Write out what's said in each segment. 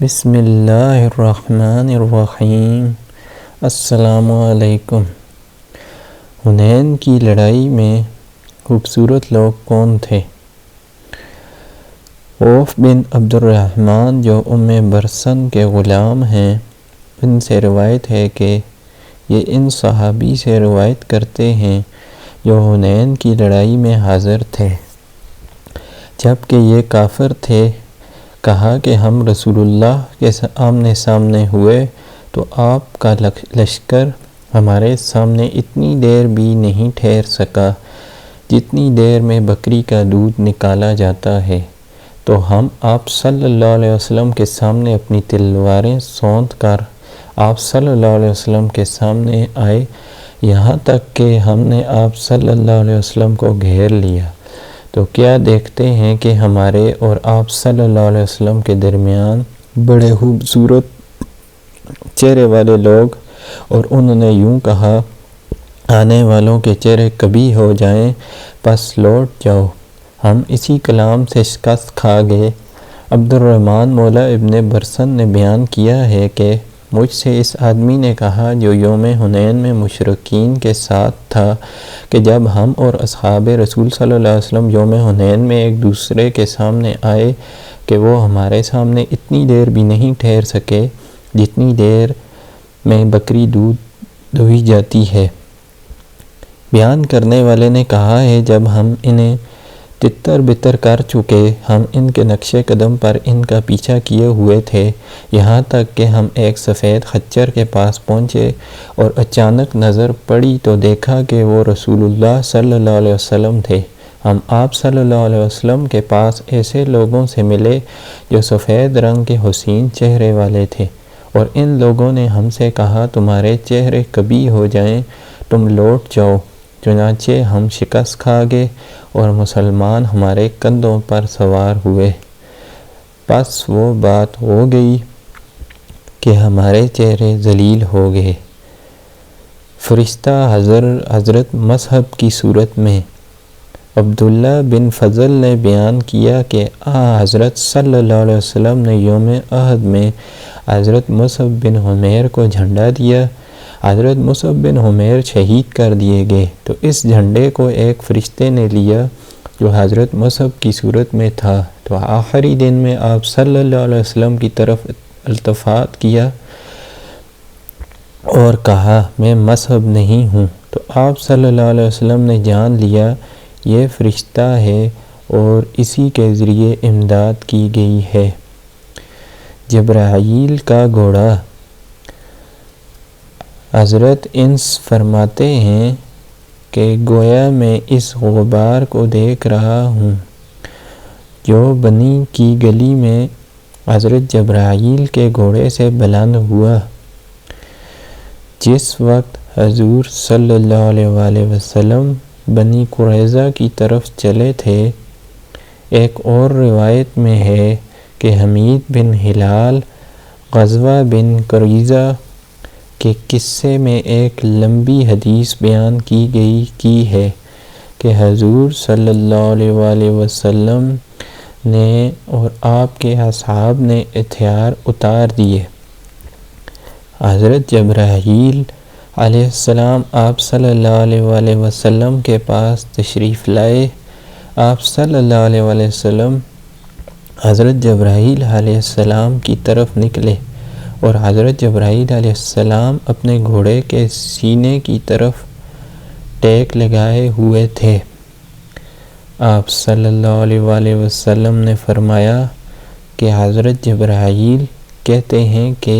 بسم اللہ الرحمن الرحیم۔ السلام علیکم۔ حنین کی لڑائی میں خوبصورت لوگ کون تھے؟ عوف بن عبد الرحمن جو برسن کے غلام ہیں، ان سے روایت ہے کہ یہ ان صحابی سے روایت کرتے ہیں جو حنین کی لڑائی میں حاضر تھے، جب کہ یہ کافر تھے۔ کہا کہ ہم رسول اللہ کے آمنے سامنے ہوئے تو آپ کا لشکر ہمارے سامنے اتنی دیر بھی نہیں ٹھہر سکا جتنی دیر میں بکری کا دودھ نکالا جاتا ہے، تو ہم آپ صلی اللہ علیہ وسلم کے سامنے اپنی تلواریں سونت کر آپ صلی اللہ علیہ وسلم کے سامنے آئے، یہاں تک کہ ہم نے آپ صلی اللہ علیہ وسلم کو گھیر لیا، تو کیا دیکھتے ہیں کہ ہمارے اور آپ صلی اللہ علیہ وسلم کے درمیان بڑے خوبصورت چہرے والے لوگ، اور انہوں نے یوں کہا، آنے والوں کے چہرے کبھی ہو جائیں پس لوٹ جاؤ۔ ہم اسی کلام سے شکست کھا گئے۔ عبد الرحمن مولا ابن برسن نے بیان کیا ہے کہ مجھ سے اس آدمی نے کہا جو یوم حنین میں مشرکین کے ساتھ تھا کہ جب ہم اور اصحاب رسول صلی اللہ علیہ وسلم یوم حنین میں ایک دوسرے کے سامنے آئے کہ وہ ہمارے سامنے اتنی دیر بھی نہیں ٹھہر سکے جتنی دیر میں بکری دودھ دوہی جاتی ہے۔ بیان کرنے والے نے کہا ہے، جب ہم انہیں تتر بتر کر چکے، ہم ان کے نقش قدم پر ان کا پیچھا کیے ہوئے تھے، یہاں تک کہ ہم ایک سفید خچر کے پاس پہنچے اور اچانک نظر پڑی تو دیکھا کہ وہ رسول اللہ صلی اللہ علیہ وسلم تھے۔ ہم آپ صلی اللہ علیہ وسلم کے پاس ایسے لوگوں سے ملے جو سفید رنگ کے حسین چہرے والے تھے، اور ان لوگوں نے ہم سے کہا، تمہارے چہرے کبھی ہو جائیں تم لوٹ جاؤ۔ چنانچہ ہم شکست کھا گئے اور مسلمان ہمارے کندھوں پر سوار ہوئے، پس وہ بات ہو گئی کہ ہمارے چہرے ذلیل ہو گئے۔ فرشتہ حضرت مصعب کی صورت میں عبداللہ بن فضل نے بیان کیا کہ حضرت صلی اللہ علیہ وسلم نے یوم احد میں حضرت مصعب بن عمیر کو جھنڈا دیا۔ حضرت مصعب بن عمیر شہید کر دیے گئے، تو اس جھنڈے کو ایک فرشتے نے لیا جو حضرت مصعب کی صورت میں تھا، تو آخری دن میں آپ صلی اللہ علیہ وسلم کی طرف التفات کیا اور کہا، میں مصعب نہیں ہوں، تو آپ صلی اللہ علیہ وسلم نے جان لیا یہ فرشتہ ہے اور اسی کے ذریعے امداد کی گئی ہے۔ جبرائیل کا گھوڑا۔ حضرت انس فرماتے ہیں کہ گویا میں اس غبار کو دیکھ رہا ہوں جو بنی کی گلی میں حضرت جبرائیل کے گھوڑے سے بلند ہوا۔ جس وقت حضور صلی اللہ علیہ وسلم بنی قریظہ کی طرف چلے تھے، ایک اور روایت میں ہے کہ حمید بن ہلال غزوہ بن قریظہ کے قصے میں ایک لمبی حدیث بیان کی ہے کہ حضور صلی اللہ علیہ وسلم نے اور آپ کے اصحاب نے ہتھیار اتار دیے۔ حضرت جبرائیل علیہ السلام آپ صلی اللہ علیہ وسلم کے پاس تشریف لائے۔ آپ صلی اللہ علیہ وسلم حضرت جبرائیل علیہ السلام کی طرف نکلے اور حضرت جبرائیل علیہ السلام اپنے گھوڑے کے سینے کی طرف ٹیک لگائے ہوئے تھے۔ آپ صلی اللہ علیہ وسلم نے فرمایا کہ حضرت جبرائیل کہتے ہیں کہ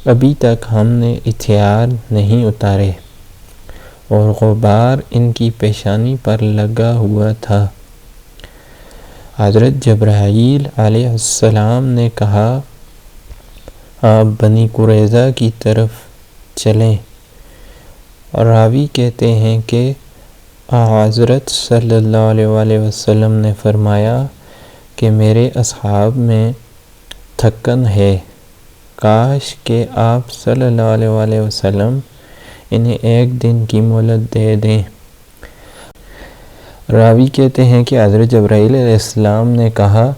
ابھی تک ہم نے ہتھیار نہیں اتارے اور غبار ان کی پیشانی پر لگا ہوا تھا۔ حضرت جبرائیل علیہ السلام نے کہا، آپ بنی قریظہ کی طرف چلیں۔ راوی کہتے ہیں کہ حضرت صلی اللہ علیہ وسلم نے فرمایا کہ میرے اصحاب میں تھکن ہے، کاش کہ آپ صلی اللہ علیہ وسلم انہیں ایک دن کی مہلت دے دیں۔ راوی کہتے ہیں کہ حضرت جبرائیل علیہ السلام نے کہا،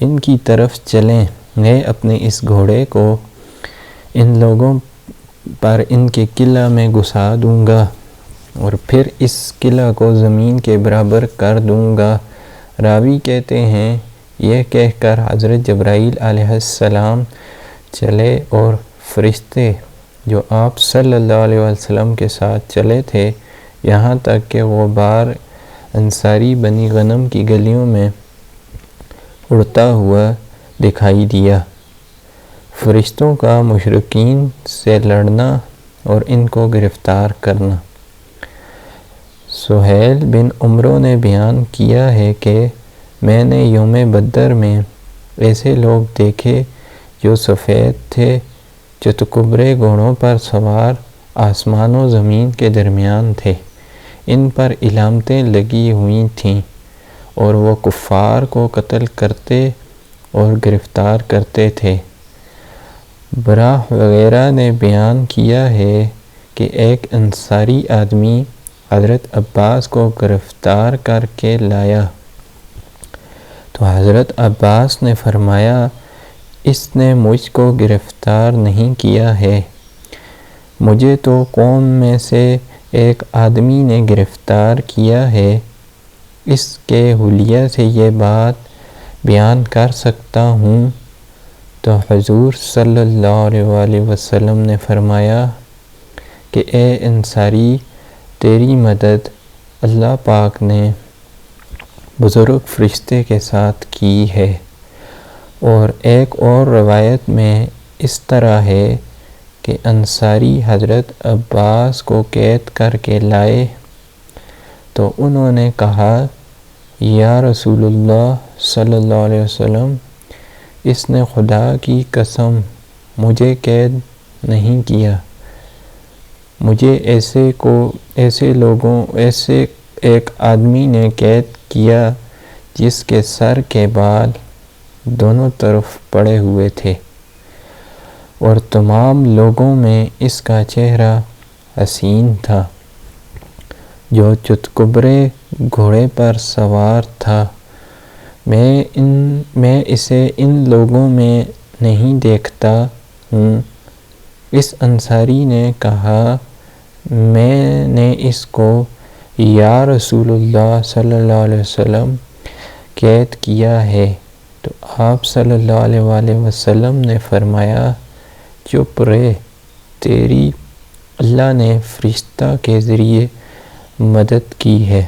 ان کی طرف چلیں، میں اپنے اس گھوڑے کو ان لوگوں پر ان کے قلعہ میں گھسا دوں گا اور پھر اس قلعہ کو زمین کے برابر کر دوں گا۔ راوی کہتے ہیں یہ کہہ کر حضرت جبرائیل علیہ السلام چلے اور فرشتے جو آپ صلی اللہ علیہ وسلم کے ساتھ چلے تھے یہاں تک کہ غبار انصاری بنی غنم کی گلیوں میں اڑتا ہوا دکھائی دیا۔ فرشتوں کا مشرکین سے لڑنا اور ان کو گرفتار کرنا۔ سہیل بن عمرو نے بیان کیا ہے کہ میں نے یوم بدر میں ایسے لوگ دیکھے جو سفید تھے، جو تکبرے گھوڑوں پر سوار آسمان و زمین کے درمیان تھے، ان پر علامتیں لگی ہوئی تھیں اور وہ کفار کو قتل کرتے اور گرفتار کرتے تھے۔ براہ وغیرہ نے بیان کیا ہے کہ ایک انصاری آدمی حضرت عباس کو گرفتار کر کے لایا تو حضرت عباس نے فرمایا اس نے مجھ کو گرفتار نہیں کیا ہے، مجھے تو قوم میں سے ایک آدمی نے گرفتار کیا ہے، اس کے حلیہ سے یہ بات بیان کر سکتا ہوں۔ تو حضور صلی اللہ علیہ وسلم نے فرمایا کہ اے انصاری، تیری مدد اللہ پاک نے بزرگ فرشتے کے ساتھ کی ہے۔ اور ایک اور روایت میں اس طرح ہے کہ انصاری حضرت عباس کو قید کر کے لائے تو انہوں نے کہا یا رسول اللہ صلی اللہ علیہ وسلم، اس نے خدا کی قسم مجھے قید نہیں کیا، مجھے ایسے ایک آدمی نے قید کیا جس کے سر کے بال دونوں طرف پڑے ہوئے تھے اور تمام لوگوں میں اس کا چہرہ حسین تھا، جو چتکبرے گھوڑے پر سوار تھا، میں اسے ان لوگوں میں نہیں دیکھتا ہوں۔ اس انصاری نے کہا میں نے اس کو یا رسول اللہ صلی اللہ علیہ وسلم قید کیا ہے تو آپ صلی اللہ علیہ وسلم نے فرمایا چپ رہ، تیری اللہ نے فرشتہ کے ذریعے مدد کی ہے۔